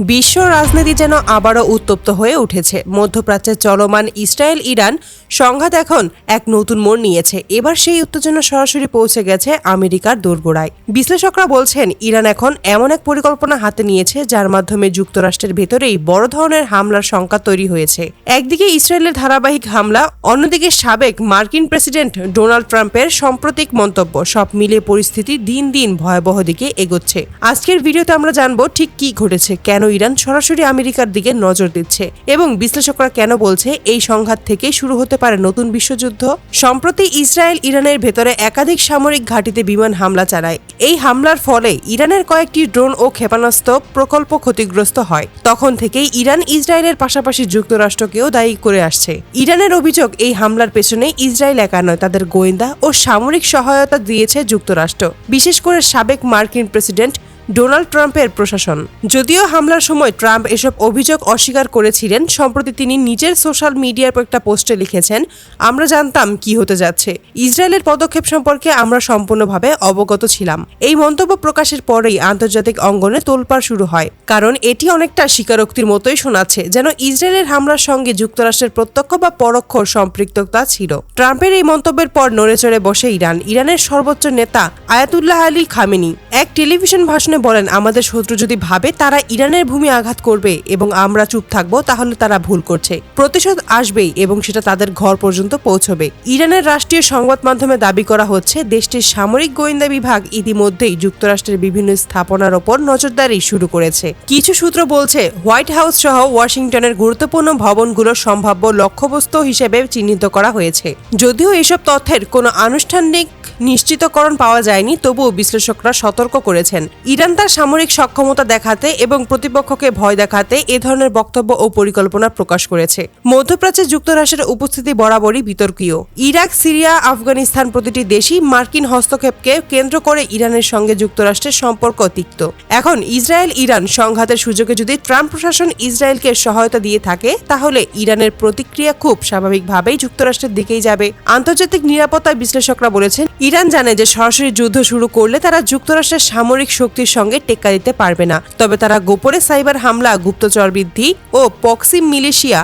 বিশ্ব রাজনীতি যেন আবারও উত্তপ্ত হয়ে উঠেছে। মধ্যপ্রাচ্যের চলমান ইসরায়েল ইরান সংঘাত এখন এক নতুন মোড় নিয়েছে। এবার সেই উত্তেজনা সরাসরি পৌঁছে গেছে আমেরিকার দোরগোড়ায়। বিশ্লেষকরা বলছেন, ইরান এখন এমন এক পরিকল্পনা হাতে নিয়েছে যার মাধ্যমে যুক্তরাষ্ট্রের ভেতরেই বড় ধরনের হামলার শঙ্কা তৈরি হয়েছে। একদিকে ইসরায়েলের ধারাবাহিক হামলা, অন্যদিকে সাবেক মার্কিন প্রেসিডেন্ট ডোনাল্ড ট্রাম্পের সাম্প্রতিক মন্তব্য, সব মিলিয়ে পরিস্থিতি দিন দিন ভয়াবহ দিকে এগোচ্ছে। আজকের ভিডিওতে আমরা জানবো ঠিক কি ঘটেছে, কেন ইরান সরাসরি আমেরিকার দিকে নজর দিচ্ছে এবং বিশ্লেষকরা কেন বলছে এই সংঘাত থেকে শুরু হতে পারে নতুন বিশ্বযুদ্ধ। সম্প্রতি ইসরায়েল ইরানের ভেতরে একাধিক সামরিক ঘাঁটিতে বিমান হামলা চালায়। এই হামলার ফলে ইরানের কয়েকটি ড্রোন ও ক্ষেপণাস্ত্র প্রকল্প ক্ষতিগ্রস্ত হয়। তখন থেকেই ইরান ইসরায়েলের পাশাপাশি যুক্তরাষ্ট্রকেও দায়ী করে আসছে। ইরানের অভিযোগ, এই হামলার পেছনে ইসরায়েল একা নয়, তাদের গোয়েন্দা ও সামরিক সহায়তা দিয়েছে যুক্তরাষ্ট্র, বিশেষ করে সাবেক মার্কিন প্রেসিডেন্ট ডোনাল্ড ট্রাম্পের প্রশাসন। যদিও হামলার সময় ট্রাম্প এসব অভিযোগ অস্বীকার করেছিলেন, সম্প্রতি তিনি নিজের সোশ্যাল মিডিয়ার একটা পোস্টে লিখেছেন, আমরা জানতাম কি হতে যাচ্ছে। ইসরায়েলের পদক্ষেপ সম্পর্কে আমরা সম্পূর্ণভাবে অবগত ছিলাম। এই মন্তব্য প্রকাশের পরেই আন্তর্জাতিক অঙ্গনে তোলপাড় শুরু হয়, কারণ এটি অনেকটা স্বীকারোক্তির মতোই শোনাচ্ছে, যেন ইসরায়েলের হামলার সঙ্গে যুক্তরাষ্ট্রের প্রত্যক্ষ বা পরোক্ষ সম্পৃক্ততা ছিল। ট্রাম্পের এই মন্তব্যের পর নড়েচড়ে বসে ইরান। ইরানের সর্বোচ্চ নেতা আয়াতুল্লাহ আলী খামেনি এক টেলিভিশন ভাষণে বলেন, আমাদের শত্রু যদি ভাবে তারা ইরানের ভূমি আঘাত করবে এবং আমরা চুপ থাকবো, তাহলে তারা ভুল করছে। প্রতিশোধ আসবেই এবং সেটা তাদের ঘর পর্যন্ত পৌঁছবে। ইরানের রাষ্ট্রীয় সংবাদ মাধ্যমে দাবি করা হচ্ছে, দেশটির সামরিক গোয়েন্দা বিভাগ ইতিমধ্যেই যুক্তরাষ্ট্রের বিভিন্ন স্থাপনার ওপর নজরদারি শুরু করেছে। কিছু সূত্র বলছে, হোয়াইট হাউস সহ ওয়াশিংটনের গুরুত্বপূর্ণ ভবনগুলোর সম্ভাব্য লক্ষ্যবস্তু হিসেবে চিহ্নিত করা হয়েছে। যদিও এসব তথ্যের কোনো আনুষ্ঠানিক নিশ্চিতকরণ পাওয়া যায়নি, তবুও বিশ্লেষকরা সতর্ক করেছেন, ইরান তার সামরিক সক্ষমতা দেখাতে এবং প্রতিপক্ষকে ভয় দেখাতে এ ধরনের বক্তব্য ও পরিকল্পনা প্রকাশ করেছে। মধ্যপ্রাচ্যে যুক্তরাষ্ট্রের উপস্থিতি বরাবরই বিতর্কীয়। ইরাক, সিরিয়া, আফগানিস্তান প্রতিটি দেশই মার্কিন হস্তক্ষেপকে কেন্দ্র করে ইরানের সঙ্গে যুক্তরাষ্ট্রের সম্পর্ক তিক্ত। এখন ইসরায়েল ইরান সংঘাতের সুযোগে যদি ট্রাম্প প্রশাসন ইসরায়েলকে সহায়তা দিয়ে থাকে, তাহলে ইরানের প্রতিক্রিয়া খুব স্বাভাবিকভাবেই যুক্তরাষ্ট্রের দিকেই যাবে। আন্তর্জাতিক নিরাপত্তা বিশ্লেষকরা বলেছেন, ইরান জানে যে সরাসরি যুদ্ধ শুরু করলে তারা যুক্তরাষ্ট্রের সামরিক শক্তির সঙ্গে টেক্কা দিতে পারবে না। তবে তারা গোপনে সাইবার হামলা, গুপ্তচর বৃদ্ধি ও প্রক্সি মিলিশিয়া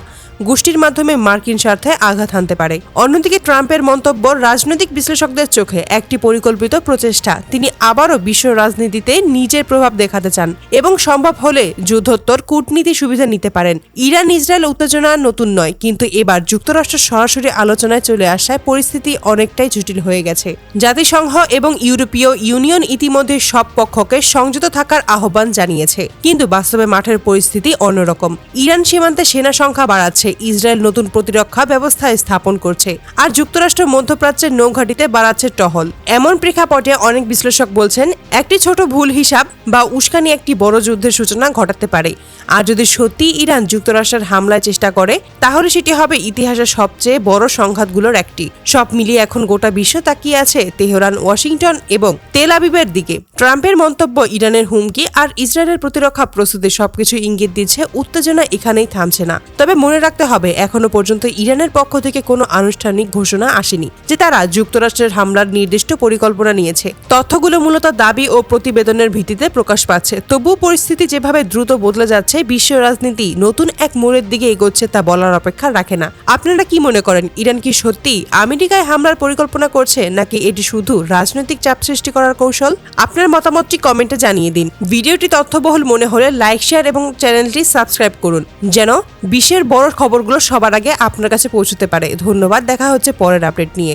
গোষ্ঠীর মাধ্যমে মার্কিন স্বার্থে আঘাত হানতে পারে। অন্যদিকে ট্রাম্পের মন্তব্য রাজনৈতিক বিশ্লেষকদের চোখে একটি পরিকল্পিত প্রচেষ্টা। তিনি আবারও বিশ্ব রাজনীতিতে নিজের প্রভাব দেখাতে চান এবং সম্ভব হলে যুদ্ধোত্তর কূটনীতি সুবিধা নিতে পারেন। ইরান ইসরায়েল উত্তেজনা নতুন নয়, কিন্তু এবার যুক্তরাষ্ট্র সরাসরি আলোচনায় চলে আসায় পরিস্থিতি অনেকটাই জটিল হয়ে গেছে। জাতিসংঘ এবং ইউরোপীয় ইউনিয়ন ইতিমধ্যে সব পক্ষকে সংযত থাকার আহ্বান জানিয়েছে, কিন্তু বাস্তবে মাঠের পরিস্থিতি অন্যরকম। ইরান সীমান্তে সেনা সংখ্যা বাড়াচ্ছে, ইসরায়েল নতুন প্রতিরক্ষা ব্যবস্থা স্থাপন করছে, আর যুক্তরাষ্ট্র মধ্যপ্রাচ্যের নৌঘাটিতে বাড়াচ্ছে টহল। এমন প্রেক্ষাপটে অনেক বিশ্লেষক বলছেন, একটি ছোট ভুল হিসাব বা উস্কানি একটি বড় যুদ্ধের সূচনা ঘটাতে পারে। আর যদি সত্যি ইরান যুক্তরাষ্ট্রের হামলার চেষ্টা করে, তাহলে সেটি হবে ইতিহাসের সবচেয়ে বড় সংঘাতগুলোর একটি। সব মিলিয়ে এখন গোটা বিশ্ব তাকিয়ে আছে তেহরান, ওয়াশিংটন এবং তেল আবিবের দিকে। ট্রাম্পের মন্তব্য, ইরানের হুমকি আর ইসরায়েলের প্রতিরক্ষা প্রস্তুতি সবকিছু ইঙ্গিত দিচ্ছে উত্তেজনা এখানেই থামছে না। তবে মনে রাখতে হবে, এখনো পর্যন্ত ইরানের পক্ষ থেকে কোনো আনুষ্ঠানিক ঘোষণা আসেনি যে তারা যুক্তরাষ্ট্রের হামলার নির্দিষ্ট পরিকল্পনা নিয়েছে। তথ্যগুলো মূলত দাবি ও প্রতিবেদনের ভিত্তিতে প্রকাশ পাচ্ছে। তবুও পরিস্থিতি যেভাবে দ্রুত বদলে যাচ্ছে, বিশ্ব রাজনীতি নতুন এক মোড়ের দিকে এগোচ্ছে, তা বলার অপেক্ষা রাখে না। আপনারা কি মনে করেন, ইরান কি সত্যি আমেরিকায় হামলার পরিকল্পনা করছে, নাকি এটি শুধু রাজনৈতিক চাপ সৃষ্টি করার কৌশল? আপনার মতামতটি কমেন্টে জানিয়ে দিন। ভিডিওটি তথ্যবহুল মনে হলে লাইক, শেয়ার এবং চ্যানেলটি সাবস্ক্রাইব করুন, যেন বিশ্বের বড় খবরগুলো সবার আগে আপনার কাছে পৌঁছতে পারে। ধন্যবাদ, দেখা হচ্ছে পরের আপডেট নিয়ে।